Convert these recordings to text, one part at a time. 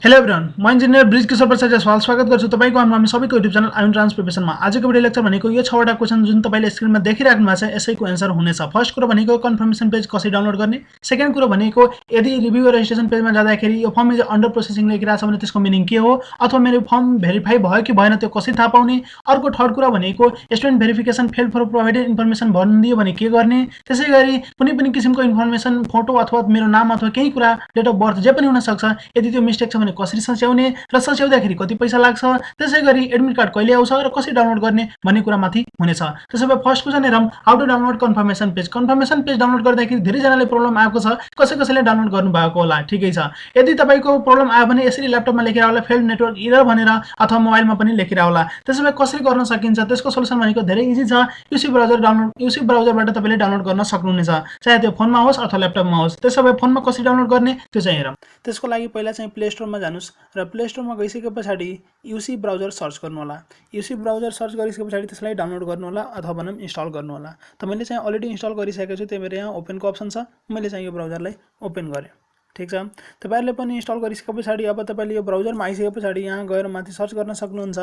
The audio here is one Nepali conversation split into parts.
हेलो एभ्रिवान, म इन्जिनियर ब्रिजकिशोर प्रसाद स्वागत गर्छु तपाईको हामी सबैको युट्युब च्यानल आइओए एन्ट्रान्स प्रिपरेसनमा। आजको भिडियो लेक्चर भनेको यो 6 वटा क्वेशन जुन तपाईले स्क्रिनमा देखिराख्नु भएको छ यसैको एन्सर हुनेछ। फर्स्ट कुरो भनेको कन्फर्मेसन पेज कसरी डाउनलोड गर्ने, सेकेन्ड कुरो भनेको यदि रिभ्यू रजिस्ट्रेसन पेजमा जाँदाखेरि यो फर्म इज अन्डर प्रोसेसिङ लेखिरहेको छ भने त्यसको मिनिङ के हो, अथवा मेरो फर्म भेरिफाई भयो कि भएन त्यो कसरी थाहा पाउने। अर्को थर्ड कुरा भनेको student verification failed for provided information भनिदियो भने के गर्ने। त्यसैगरी कुनै पनि किसिमको इन्फर्मेसन फोटो अथवा मेरो नाम अथवा केही कुरा डेट अफ बर्थ जे पनि हुन सक्छ, यदि त्यो मिस्टेक छ भने कसरी सच्याउने र सच्याउँदाखेरि कति पैसा लाग्छ, त्यसैगरी एडमिट कार्ड कहिले आउँछ र कसरी डाउनलोड गर्ने भन्ने कुरा माथि हुनेछ। त्यसैले फर्स्ट क्वेशन हेरौँ, how to download confirmation page. Confirmation page download गर्दाखेरि धेरै जनाले प्रब्लम आएको छ, कसैले डाउनलोड गर्नु भएको होला, ठिकै छ। यदि तपाईको प्रब्लम आयो भने यसरी ल्यापटपमा लेखेर होला फेल्ड नेटवर्क एरर भनेर, अथवा मोबाइलमा पनि लेखेर होला। त्यसैले कसरी गर्न सकिन्छ त्यसको सोलुसन भनेको धेरै इजी छ। यूसी ब्राउजरबाट तपाईले डाउनलोड गर्न सक्नुहुनेछ, चाहे त्यो फोनमा होस् अथवा ल्यापटपमा होस्। त्यसैले फोनमा कसरी डाउनलोड गर्ने त्यो चाहिँ हेरौँ। त्यसको लागि पहिला चाहिँ प्ले स्टोरमा जानुस् र प्ले स्टोरमा गइसके पछाडि यूसी ब्राउजर सर्च गर्नु होला। यूसी ब्राउजर सर्च गरिसके पछाडि त्यसलाई डाउनलोड गर्नु होला अथवा भनौँ इन्स्टल गर्नु होला। त मैले चाहिँ अलरेडी इन्स्टल गरिसकेको छु, त्यही भएर यहाँ ओपनको अप्सन छ, मैले चाहिँ यो ब्राउजरलाई ओपन गरेँ। ठीक छ, तपाईहरुले पनि इन्स्टल गरिसके पछाडि अब तपाईले यो ब्राउजरमा आइसके पछाडि यहाँ गएर माथि सर्च गर्न सक्नुहुन्छ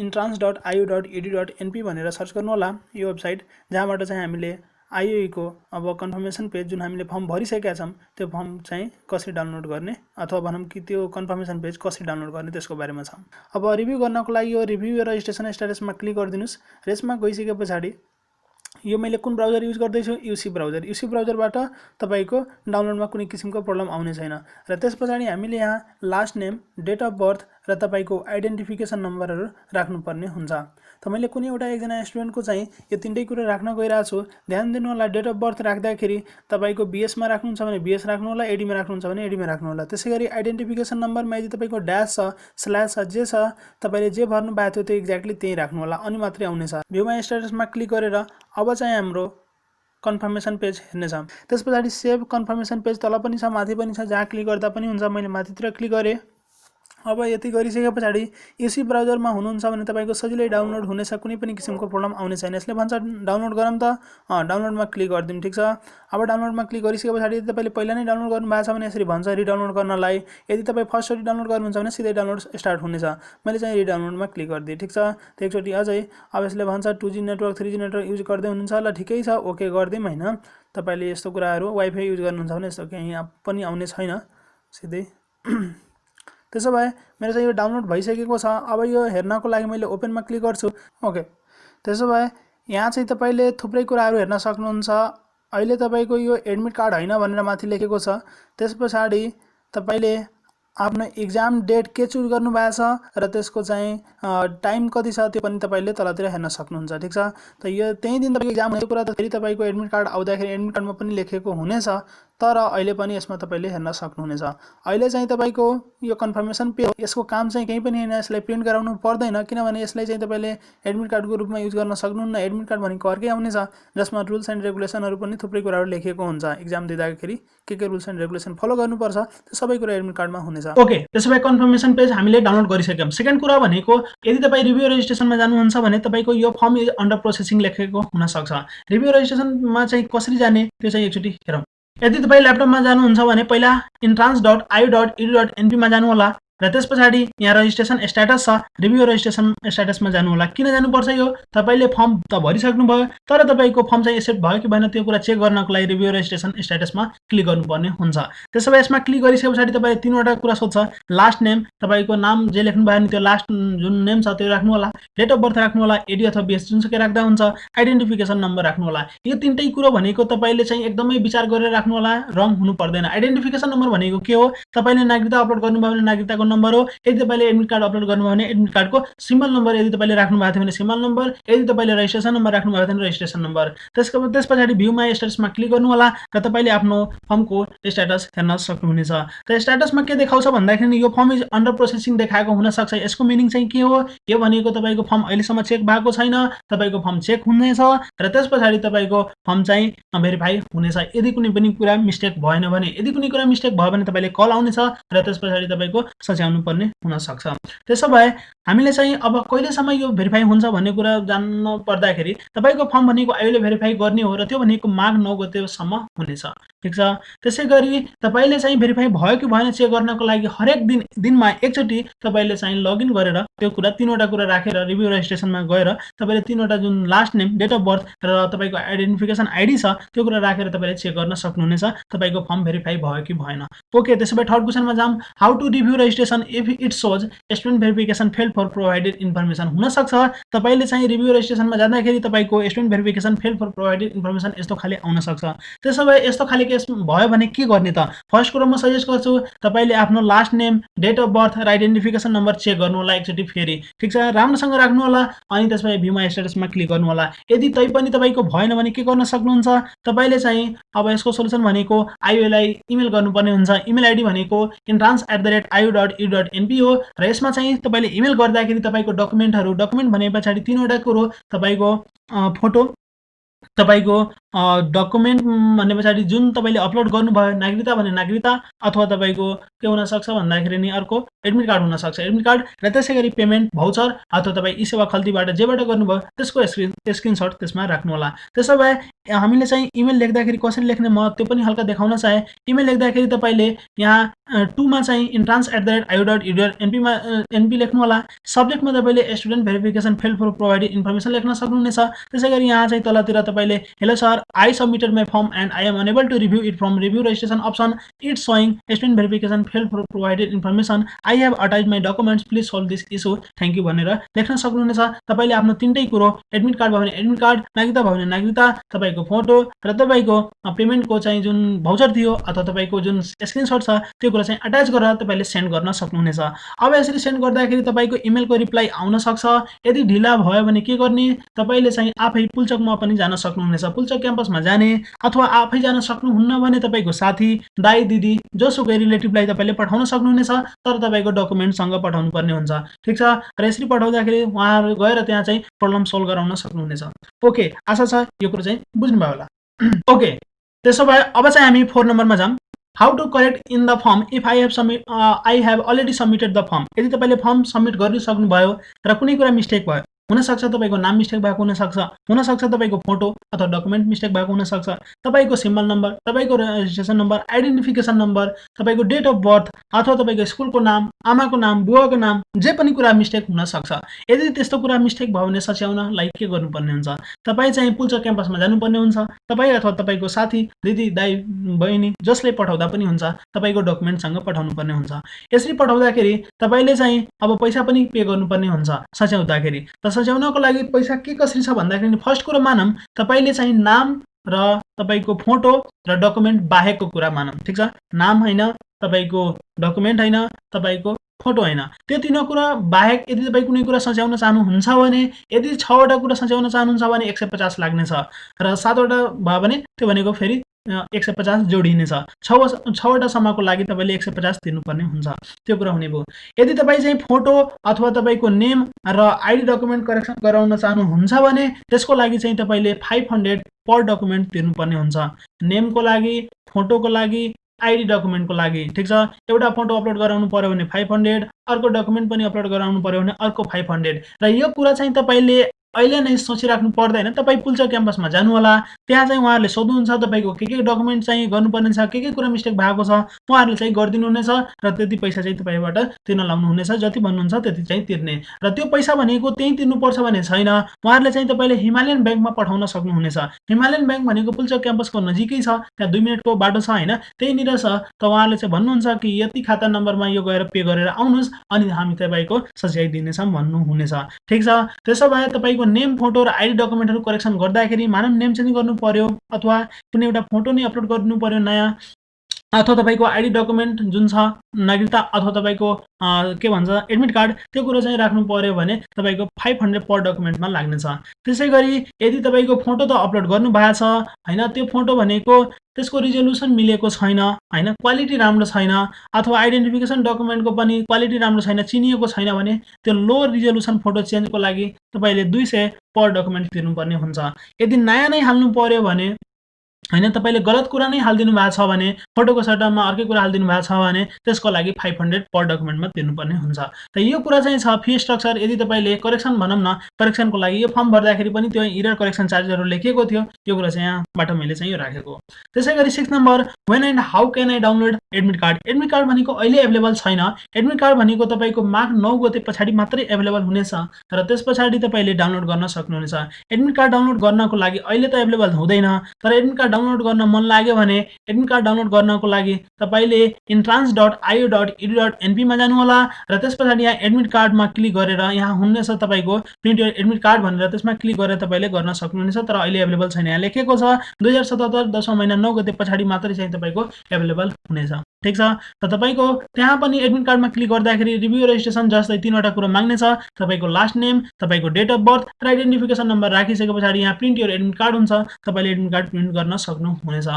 entrance.io.edu.np भनेर सर्च गर्नु होला यो वेबसाइट, जहाँबाट चाहिँ हामीले IOE को अब कन्फर्मेसन पेज जुन हामीले फर्म भरिसकेका छौं त्यो फर्म चाहिँ कसरी डाउनलोड गर्ने अथवा भनौँ कि त्यो कन्फर्मेसन पेज कसरी डाउनलोड गर्ने त्यसको बारेमा छ। अब रिभ्यू गर्नको लागि यो रिभ्यू रजिस्ट्रेसन स्ट्याटसमा क्लिक गरिदिनुस्। यसमा गइसके पछाडि यो मैले कुन ब्राउजर युज गर्दैछु, यूसी ब्राउजर। यूसी ब्राउजरबाट तपाईको डाउनलोडमा कुनै किसिमको प्रब्लम आउने छैन। र त्यसपछि हामीले यहाँ last name, date of birth र तपाईको आइडेन्टिफिकेसन नम्बरहरु राख्नुपर्ने हुन्छ। त मैले कुनै एउटा एकजना स्टुडेन्टको चाहिँ यो तीनटै कुरा राख्न गइरहेको छु। ध्यान दिनु होला, डेट अफ बर्थ राख्दाखेरि तपाईको बीएस मा राख्नुहुन्छ भने बीएस राख्नु होला, एडी मा राख्नुहुन्छ भने एडी मा राख्नु होला। त्यसैगरी आइडेन्टिफिकेसन नम्बरमा यदि तपाईको ड्याश छ, स्ल्याश छ, जे छ, तपाईले जे भर्नु भएको थियो त्यो एक्ज्याक्टली त्यही राख्नु होला, अनि मात्रै आउनेछ। भ्यूमा स्ट्याटसमा क्लिक गरेर अब चाहिँ हाम्रो कन्फर्मेसन पेज हेर्ने छ। त्यसपछि सेभ कन्फर्मेसन पेज तल पनि छ, माथि पनि छ, जहाँ क्लिक गर्दा पनि हुन्छ। मैले माथितिर क्लिक गरे। अब यति गरिसके पछाडि यूसी ब्राउजरमा हुनुहुन्छ भने तपाईको सजिलै डाउनलोड हुनेछ, कुनै पनि किसिमको प्रब्लम आउने छैन। यसले भन्छ डाउनलोड गरौँ त, डाउनलोडमा क्लिक गर्दिम। ठीक छ, अब डाउनलोडमा क्लिक गरिसके पछाडि यदि तपाईले पहिला नै डाउनलोड गर्नु भएको छ भने यसरी भन्छ रिडाउनलोड गर्नलाई। यदि तपाई फर्स्ट चोटी डाउनलोड गर्नुहुन्छ भने सिधै डाउनलोड स्टार्ट हुनेछ। मैले चाहिँ रिडाउनलोडमा क्लिक गरिदिए। ठीक छ, त एकचोटी अझै अब यसले भन्छ 2G network 3G network use गर्दै हुनुहुन्छ, ल ठिकै छ, ओके गर्दिम हैन। तपाईले यस्तो कुराहरु वाइफाई युज गर्नुहुन्छ भने यस्तो केही पनि आउने छैन सिधै। त्यसो भए मेरो चाहिँ यो डाउनलोड भइसकेको छ। अब यो हेर्नको लागि मैले ओपनमा क्लिक गर्छु। ओके, त्यसो भए यहाँ चाहिँ तपाईले थुप्रै कुराहरु हेर्न सक्नुहुन्छ। अहिले तपाईको यो एडमिट कार्ड हैन भनेर माथि लेखेको छ। त्यसपछि तपाईले आफ्नो एक्जाम डेट के चुज गर्नु भएको छ र त्यसको चाहिँ टाइम कति छ त्यो पनि तपाईले तलतिर हेर्न सक्नुहुन्छ। ठीक छ, त यो त्यही दिन तपाईको एक्जाम हुने कुरा त फेरि तपाईको एडमिट कार्ड आउँदाखेरि एडमिट कार्डमा पनि लेखेको हुनेछ, तर अहिले पनि यसमा तपाईले हेर्न सक्नुहुनेछ। अहिले चाहिँ तपाईको यो कन्फर्मेसन पेज यसको काम चाहिँ केही पनि हैन, यसलाई प्रिन्ट गराउनु पर्दैन, किनभने यसलाई चाहिँ तपाईले एडमिट कार्डको रूपमा युज गर्न सक्नुहुन्न। एडमिट कार्ड भनेको अर्कै आउनेछ, जसमा रुल्स एन्ड रेगुलेसनहरु पनि थुप्रै कुराहरु लेखेको हुन्छ। एक्जाम दिँदाखेरि के रुल्स एन्ड रेगुलेसन फलो गर्नुपर्छ त्यो सबै कुरा एडमिट कार्डमा हुनेछ। ओके, त्यसोभए कन्फर्मेसन पेज हामीले डाउनलोड गरिसक्यौं। सेकेन्ड कुरा भनेको यदि तपाई रिभ्यू रजिस्ट्रेसनमा जानुहुन्छ भने तपाईको यो फर्म इज अन्डर प्रोसेसिङ लेखेको हुन सक्छ। रिभ्यू रजिस्ट्रेसनमा चाहिँ कसरी जाने त्यो चाहिँ एकचोटी हेरौँ। यदि तपाई ल्यापटपमा जानुहुन्छ भने पहिला entrance.io.edu.np मा जानु होला र त्यसपछि यहाँ रजिस्ट्रेसन स्ट्याटस छ, रिभ्यू रजिस्ट्रेसन स्ट्याटसमा जानु होला। किन जानुपर्छ यो, तपाईले फर्म त भरिसक्नु भयो, तर तपाईको फर्म चाहिँ एक्सेप्ट भयो कि भएन त्यो कुरा चेक गर्नको लागि रिभ्यू रजिस्ट्रेसन स्ट्याटसमा क्लिक गर्नुपर्ने हुन्छ। त्यसैले यसमा क्लिक गरिसके पछाडि तपाईले तीनवटा कुरा सोध्छ। लास्ट नेम, तपाईको नाम जे लेख्नु भयो नि त्यो लास्ट जुन नेम छ त्यो राख्नु होला, डेट अफ बर्थ राख्नु होला, एडी अथवा बीएस जुनसुकै राख्दा हुन्छ, आइडेन्टिफिकेसन नम्बर राख्नु होला। यो तीनटै कुरो भनेको तपाईले चाहिँ एकदमै विचार गरेर राख्नु होला, रङ हुनु पर्दैन। आइडेन्टिफिकेसन नम्बर भनेको के हो, तपाईले नागरिकता अपलोड गर्नुभयो भने नागरिकताको नम्बर हो। यदि तपाईले एडमिट कार्ड अपलोड गर्नुभयो भने एडमिट कार्डको सिम्बल नम्बर यदि तपाईले राख्नु भएको थियो भने सिम्बल नम्बर, यदि तपाईले रजिस्ट्रेसन नम्बर राख्नु भएको थियो भने रजिस्ट्रेसन नम्बर। त्यसपछि भ्यूमा स्ट्याटसमा क्लिक गर्नु होला र तपाईले आफ्नो फर्मको स्ट्याटस हेर्न सक्नुहुनेछ। त स्ट्याटसमा के देखाउँछ भन्दाखेरि यो फर्म इज अन्डर प्रोसेसिङ देखाएको हुन सक्छ। यसको मिनिङ चाहिँ के हो, यो भनेको तपाईको फर्म अहिलेसम्म चेक भएको छैन, तपाईको फर्म चेक हुनेछ र त्यसपछि तपाईको फर्म चाहिँ भेरिफाई हुनेछ। यदि कुनै पनि कुरा मिस्टेक भएन भने, यदि कुनै कुरा मिस्टेक भयो भने तपाईले कल आउनेछ र त्यसपछि तपाईको सच्याउनु पर्ने हुन सक्छ। त्यसो भए हामीले चाहिँ अब कहिलेसम्म यो भेरिफाई हुन्छ भन्ने कुरा जान्न पर्दाखेरि तपाईँको फर्म भनेको आयोले भेरिफाई गर्ने हो र त्यो भनेको माघ 9 गतेसम्म हुनेछ। ठिक छ। त्यसै गरी तपाईँले चाहिँ भेरिफाई भयो कि भएन चेक गर्नको लागि हरेक दिनमा एकचोटि तपाईँले चाहिँ लगइन गरेर त्यो कुरा 3वटा कुरा राखेर रिभ्यू रजिस्ट्रेसनमा गएर तपाईँले 3वटा जुन last name, date of birth र तपाईँको आइडेन्टिफिकेसन आइडी छ त्यो कुरा राखेर तपाईँले चेक गर्न सक्नुहुनेछ तपाईँको फर्म भेरिफाई भयो कि भएन। ओके, त्यसो भए थर्ड क्वेसनमा जाऊँ। How to review registration if it shows student verification fail for provided information. हुनसक्छ तपाईँले चाहिँ रिभ्यू रजिस्ट्रेसनमा जाँदाखेरि तपाईँको student verification fail for provided information यस्तो खाले आउन सक्छ। त्यसो भए यस्तो खाले केस भयो भने के गर्ने त? फर्स्ट कुरो म सजेस्ट गर्छु तपाईँले आफ्नो last name, date of birth र आइडेन्टिफिकेसन नम्बर चेक गर्नु होला एकचोटि फेरि। ठिक छ, राम्रोसँग राख्नु होला अनि त्यसपछि भ्यू माई स्ट्याटसमा क्लिक गर्नु होला। यदि तैपनि तपाईँको भएन भने के गर्न सक्नुहुन्छ, तपाईँले चाहिँ अब यसको सोल्युसन भनेको आइओलाई इमेल गर्नुपर्ने हुन्छ। इमेल आइडी भनेको entrance@io.edu.np हो र यसमा चाहिँ तपाईँले इमेल गर्दाखेरि तपाईँको डकुमेन्ट भने पछाडि 3वटा कुरो तपाईँको फोटो, तपाईँको डकुमेन्ट भन्ने पछाडि जुन तपाईँले अपलोड गर्नुभयो, नागरिकता भने नागरिकता अथवा तपाईँको के हुनसक्छ भन्दाखेरि नि अर्को एडमिट कार्ड हुनसक्छ, एडमिट कार्ड र त्यसै गरी पेमेन्ट भाउचर अथवा तपाईँ ई सेवा खल्तीबाट जेबाट गर्नुभयो त्यसको स्क्रिनसट त्यसमा राख्नु होला। त्यसो भए हामीले चाहिँ इमेल लेख्दाखेरि कसरी लेख्ने म त्यो पनि हल्का देखाउन चाहे। इमेल लेख्दाखेरि तपाईँले यहाँ 2 मा चाहिँ entrance@io.edu.np लेख्नु होला। सब्जेक्टमा तपाईँले student verification fail for provided information लेख्न सक्नुहुनेछ। त्यसै गरी यहाँ चाहिँ तलतिर तपाईँले hello sir, I submitted my form and I am unable to review it from review registration option, it's showing student verification fail for provided information, I have attached my documents, please solve this issue, thank you भनेर लेख्न सक्नुहुनेछ। तपाईँले आफ्नो 3टै कुरो, एडमिट कार्ड भयो भने एडमिट कार्ड, नागरिकता भयो भने नागरिकता, तपाईँको फोटो र तपाईँको पेमेन्टको चाहिँ जुन भाउचर थियो अथवा तपाईँको जुन स्क्रिनसट छ त्यो कुरा चाहिँ अट्याच गरेर तपाईँले सेन्ड गर्न सक्नुहुनेछ। अब यसरी सेन्ड गर्दाखेरि तपाईँको इमेलको रिप्लाई आउन सक्छ। यदि ढिला भयो भने के गर्ने, तपाईँले चाहिँ आफै पुल्चोकमा पनि जान सक्नुहुनेछ। पुल्चोक क्याम्पसमा जाने अथवा आफै जान सक्नुहुन्न भने तपाईँको साथी, दाइ, दिदी, जोसुकै रिलेटिभलाई तपाईँले पठाउन सक्नुहुनेछ, तर तपाईँको डकुमेन्टसँग पठाउनु पर्ने हुन्छ। ठिक छ, र यसरी पठाउँदाखेरि उहाँहरू गएर त्यहाँ चाहिँ प्रब्लम सोल्भ गराउन सक्नुहुनेछ। ओके, आशा छ यो कुरो चाहिँ बुझ्नुभयो होला। ओके, त्यसो भए अब चाहिँ हामी 4 नम्बरमा जाऊँ। How to correct in the form if I have already submitted the form. यदि तपाईँले फर्म सबमिट गरिसक्नुभयो र कुनै कुरा मिस्टेक भयो, हुनसक्छ तपाईँको नाम मिस्टेक भएको हुनसक्छ तपाईँको फोटो अथवा डकुमेन्ट मिस्टेक भएको हुनसक्छ, तपाईँको सिम्बल नम्बर, तपाईँको रेजिस्ट्रेसन नम्बर, आइडेन्टिफिकेसन नम्बर, तपाईँको डेट अफ बर्थ अथवा तपाईँको स्कुलको नाम, आमाको नाम, बुवाको नाम, जे पनि कुरा मिस्टेक हुनसक्छ। यदि त्यस्तो कुरा मिस्टेक भयो भने सच्याउनलाई के गर्नुपर्ने हुन्छ, तपाईँ चाहिँ पुल्चोक क्याम्पसमा जानुपर्ने हुन्छ। तपाईँ अथवा तपाईँको साथी, दिदी, दाइ, बहिनी जसले पठाउँदा पनि हुन्छ, तपाईँको डकुमेन्टसँग पठाउनु पर्ने हुन्छ। यसरी पठाउँदाखेरि तपाईँले चाहिँ अब पैसा पनि पे गर्नुपर्ने हुन्छ सच्याउँदाखेरि। सच्याउनको लागि पैसा के कसरी छ भन्दाखेरि फर्स्ट कुरो मानौँ तपाईँले चाहिँ नाम र तपाईँको फोटो र डकुमेन्ट बाहेकको कुरा मानौँ। ठिक छ, नाम होइन, तपाईँको डकुमेन्ट होइन, तपाईँको फोटो होइन, त्यो 3 कुरा बाहेक यदि तपाईँ कुनै कुरा सच्याउन चाहनुहुन्छ भने, यदि 6वटा कुरा सच्याउन चाहनुहुन्छ भने 150 लाग्नेछ र 7वटा भयो भने त्यो भनेको फेरि 150 जोडिनेछ। 6वटा सम्मको लागि तपाईँले 150 तिर्नुपर्ने हुन्छ। त्यो कुरा हुने भयो। यदि तपाईँ चाहिँ फोटो अथवा तपाईँको नेम र आइडी डकुमेन्ट करेक्सन गराउन चाहनुहुन्छ भने त्यसको लागि चाहिँ तपाईँले 500 पर डकुमेन्ट तिर्नुपर्ने हुन्छ। नेमको लागि, फोटोको लागि, आइडी डकुमेन्टको लागि। ठिक छ, एउटा फोटो अपलोड गराउनु पर्यो भने 500, अर्को डकुमेन्ट पनि अपलोड गराउनु पर्यो भने अर्को 500। र यो कुरा चाहिँ तपाईँले अहिले नै सोचिराख्नु पर्दैन। तपाईँ पुल्चोक क्याम्पसमा जानु होला, त्यहाँ चाहिँ उहाँहरूले सोध्नुहुन्छ तपाईँको के डकुमेन्ट चाहिँ गर्नुपर्ने छ, के कुरा मिस्टेक भएको छ, उहाँहरूले चाहिँ गरिदिनुहुनेछ र त्यति पैसा चाहिँ तपाईँबाट तिर्न लाउनुहुनेछ। जति भन्नुहुन्छ त्यति चाहिँ तिर्ने र त्यो पैसा भनेको त्यही तिर्नुपर्छ भन्ने छैन। उहाँहरूले चाहिँ तपाईँले हिमालयन ब्याङ्कमा पठाउन सक्नुहुनेछ। हिमालयन ब्याङ्क भनेको पुल्चोक क्याम्पसको नजिकै छ, त्यहाँ 2 मिनटको बाटो छ होइन, त्यहीँनिर छ। त उहाँहरूले चाहिँ भन्नुहुन्छ कि यति खाता नम्बरमा यो गएर पे गरेर आउनुहोस् अनि हामी तपाईँको सच्याइदिनेछौँ भन्नुहुनेछ। ठिक छ, त्यसो भए तपाईँको नेम, फोटो र आइडी डकुमेन्टहरू करेक्सन गर्दाखेरि मानव नेम चेन्ज गर्नु पर्यो अथवा कुनै एउटा फोटो नै अपलोड गर्नु पर्यो नयाँ, अथवा तपाईँको आइडी डकुमेन्ट जुन छ नागरिकता अथवा तपाईँको के भन्छ एडमिट कार्ड, त्यो कुरो चाहिँ राख्नु पर्यो भने तपाईँको 500 पर डकुमेन्टमा लाग्नेछ। त्यसै गरी यदि तपाईँको फोटो त अपलोड गर्नु भएको छ होइन, त्यो फोटो भनेको त्यसको रिजोल्युसन मिलेको छैन होइन, क्वालिटी राम्रो छैन, अथवा आइडेन्टिफिकेसन डकुमेन्टको पनि क्वालिटी राम्रो छैन, चिनिएको छैन भने त्यो लो रिजोल्युसन फोटो चेन्जको लागि तपाईँले 200 पर डकुमेन्ट तिर्नुपर्ने हुन्छ। यदि नयाँ नै हाल्नु पर्यो भने हैन तपाईले गलत कुरा नै हाल्दिनु भएको छ भने फोटोको सट्टामा अर्कै कुरा हाल्दिनु भएको छ भने त्यसको लागि 500 पर डकुमेन्टमा तिर्नुपर्ने हुन्छ। त यो कुरा चाहिँ छ फी स्ट्रक्चर। यदि तपाईले करेक्सन भनौँ न करेक्सनको लागि यो फर्म भर्दाखेरि पनि त्यो इरर करेक्सन चार्जहरु लेखिएको थियो, यो कुरा चाहिँ यहाँबाट मैले चाहिँ यो राखेको। त्यसैगरी 6 number when and how can I download admit card. Admit card भनेको अहिले अवेलेबल छैन। एडमिट कार्ड भनेको तपाईको माघ 9 गते पछाडी मात्रै अवेलेबल हुनेछ र त्यसपछाडी तपाईले डाउनलोड गर्न सक्नुहुनेछ। एडमिट कार्ड डाउनलोड गर्नको लागि अहिले त अवेलेबल हुँदैन, तर एडमिट कार्ड डाउनलोड गर्न मन लाग्यो भने एडमिट कार्ड डाउनलोड गर्नको लागि तपाईले entrance.io.edu.np मा जानु होला र त्यसपछि यहाँ एडमिट कार्डमा क्लिक गरेर यहाँ हुनेछ तपाईको प्रिन्ट योर एडमिट कार्ड भनेर त्यसमा क्लिक गरेर तपाईले गर्न सक्नुहुनेछ। तर अहिले अवेलेबल छैन। यहाँ लेखेको छ 2077 दशौं महिना 9 गते पछाडी मात्रै चाहिँ तपाईको अवेलेबल हुनेछ। ठीक छ। त तपाईको त्यहाँ पनि एडमिट कार्डमा क्लिक गर्दाखेरि रिभ्यू रजिस्ट्रेसन जस्तै तीनवटा कुरा माग्ने छ। तपाईको लास्ट नेम, तपाईको डेट अफ बर्थ र आइडेन्टिफिकेसन नम्बर राखिसके पछाडी यहाँ प्रिन्ट योर एडमिट कार्ड हुन्छ। तपाईले एडमिट कार्ड प्रिन्ट गर्न सक्नुहुनेछ।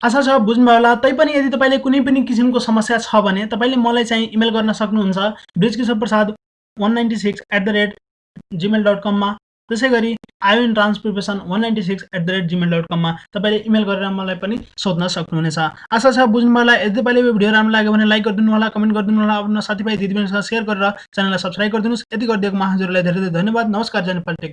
आशा छ बुझ्नुभयो होला। तैपनि यदि तपाईले कुनै पनि किसिमको समस्या छ भने तपाईले मलाई चाहिँ इमेल गर्न सक्नुहुन्छ brijkishorprasad196@gmail.com मा। त्यसैगरी IOE Entrance Preparation 196@gmail.com मा तपाईले इमेल गरेर मलाई पनि सोध्न सक्नुहुनेछ। आशा छ बुझ्नुभयो होला। यदि तपाईले यो भिडियो राम्रो लाग्यो भने लाइक गरिदिनु होला, कमेन्ट गरिदिनु होला, आफ्नो साथीभाइ दिदीबहिनीसँग शेयर गरेर च्यानललाई सब्स्क्राइब गरिदिनुस्। यति गरिदिएकोमा हजुरलाई धेरै धेरै धन्यवाद। नमस्कार। जय नेपाल टेक।